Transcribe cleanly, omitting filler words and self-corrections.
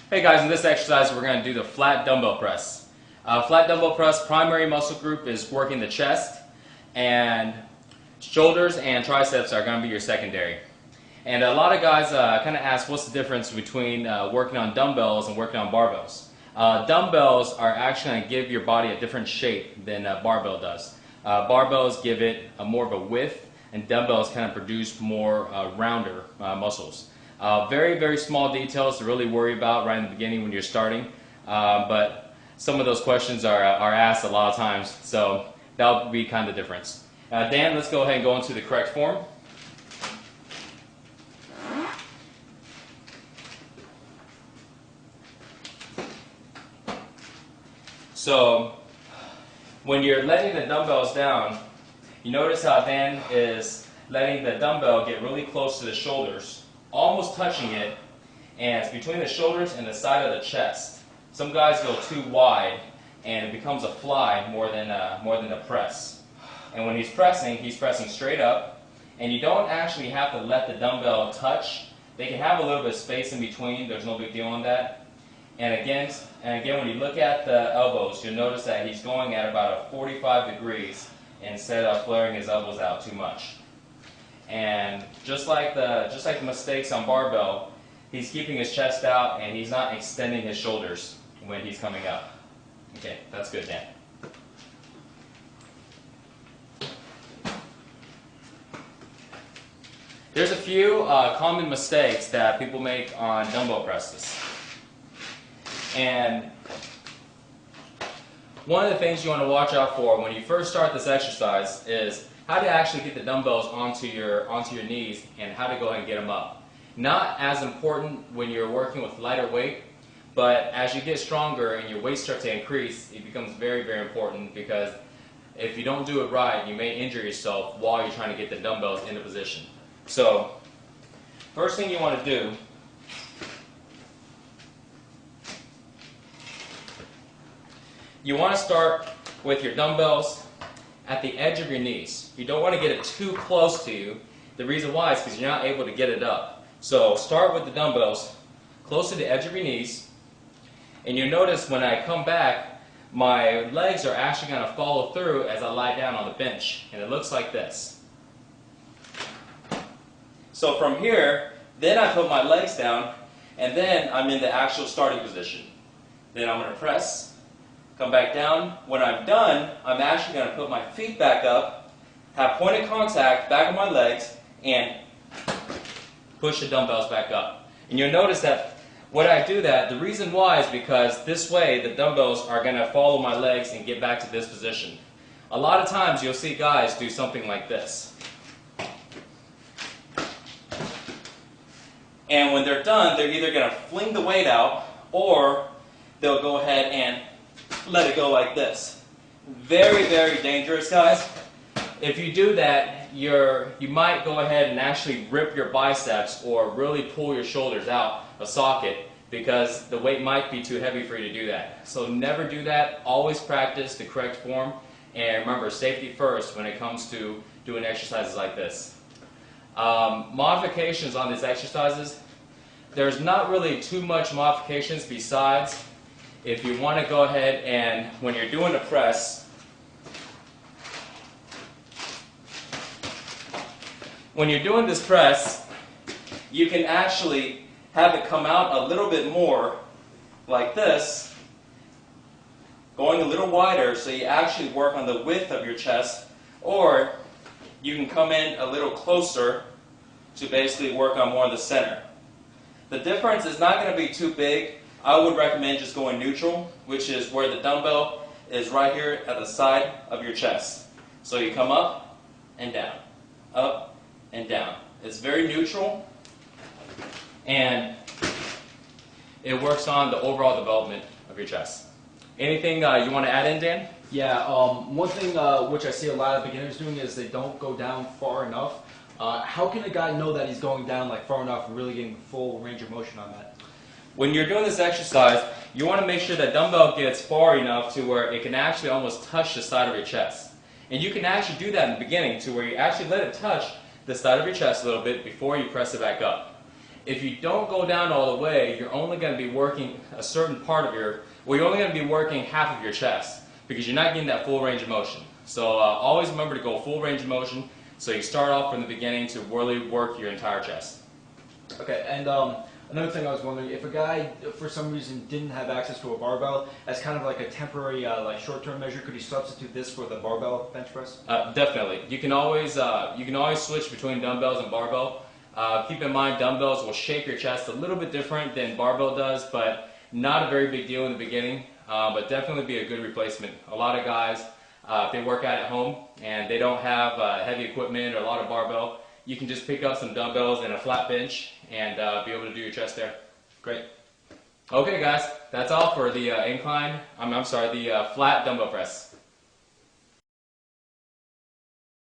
Hey guys, in this exercise we're going to do the flat dumbbell press. Flat dumbbell press primary muscle group is working the chest, and shoulders and triceps are going to be your secondary. And a lot of guys kind of ask what's the difference between working on dumbbells and working on barbells. Dumbbells are actually going to give your body a different shape than a barbell does. Barbells give it more of a width, and dumbbells kind of produce more rounder muscles. Very, very small details to really worry about right in the beginning when you're starting, but some of those questions are asked a lot of times, so that'll be kind of the difference. Dan, let's go ahead and go into the correct form. So when you're letting the dumbbells down, you notice how Dan is letting the dumbbell get really close to the shoulders, almost touching it, and it's between the shoulders and the side of the chest. Some guys go too wide and it becomes a fly more than a press. And when he's pressing straight up, and you don't actually have to let the dumbbell touch. They can have a little bit of space in between, there's no big deal on that. And again, when you look at the elbows, you'll notice that he's going at about a 45 degrees instead of flaring his elbows out too much. And just like the mistakes on barbell, he's keeping his chest out and he's not extending his shoulders when he's coming up. Okay, that's good, Dan. There's a few common mistakes that people make on dumbbell presses. And one of the things you want to watch out for when you first start this exercise is how to actually get the dumbbells onto your knees and how to go ahead and get them up. Not as important when you're working with lighter weight, but as you get stronger and your weight starts to increase, it becomes very, very important, because if you don't do it right, you may injure yourself while you're trying to get the dumbbells into position. So, first thing you want to do you want to start with your dumbbells at the edge of your knees. You don't want to get it too close to you. The reason why is because you're not able to get it up. So start with the dumbbells close to the edge of your knees, and you'll notice when I come back, my legs are actually going to follow through as I lie down on the bench, and it looks like this. So from here, then I put my legs down, and then I'm in the actual starting position. Then I'm going to press, come back down. When I'm done, I'm actually going to put my feet back up, have point of contact back of my legs, and push the dumbbells back up. And you'll notice that when I do that, the reason why is because this way the dumbbells are going to follow my legs and get back to this position. A lot of times you'll see guys do something like this. And when they're done, they're either going to fling the weight out, or they'll go ahead and let it go like this. Very, very dangerous, guys. If you do that, you might go ahead and actually rip your biceps or really pull your shoulders out of socket, because the weight might be too heavy for you to do that. So never do that. Always practice the correct form. And remember, safety first when it comes to doing exercises like this. Modifications on these exercises, there's not really too much modifications besides if you want to go ahead and when you're doing a press, when you're doing this press, you can actually have it come out a little bit more like this, going a little wider so you actually work on the width of your chest, or you can come in a little closer to basically work on more of the center. The difference is not going to be too big. I would recommend just going neutral, which is where the dumbbell is right here at the side of your chest. So you come up and down, up and down. It's very neutral, and it works on the overall development of your chest. Anything you want to add in, Dan? Yeah, one thing which I see a lot of beginners doing is they don't go down far enough. How can a guy know that he's going down far enough and really getting full range of motion on that? When you're doing this exercise, you want to make sure that dumbbell gets far enough to where it can actually almost touch the side of your chest. And you can actually do that in the beginning to where you actually let it touch the side of your chest a little bit before you press it back up. if you don't go down all the way, you're only going to be working a certain part of your, well, you're only going to be working half of your chest because you're not getting that full range of motion. So always remember to go full range of motion so you start off from the beginning to really work your entire chest. Okay, and another thing I was wondering, if a guy for some reason didn't have access to a barbell as kind of like a temporary, like short-term measure, could he substitute this for the barbell bench press? Definitely. You can always switch between dumbbells and barbell. Keep in mind, dumbbells will shake your chest a little bit different than barbell does, but not a very big deal in the beginning, but definitely be a good replacement. A lot of guys, if they work out at home and they don't have heavy equipment or a lot of barbell, you can just pick up some dumbbells and a flat bench and be able to do your chest there. Great. Okay guys, that's all for the flat dumbbell press.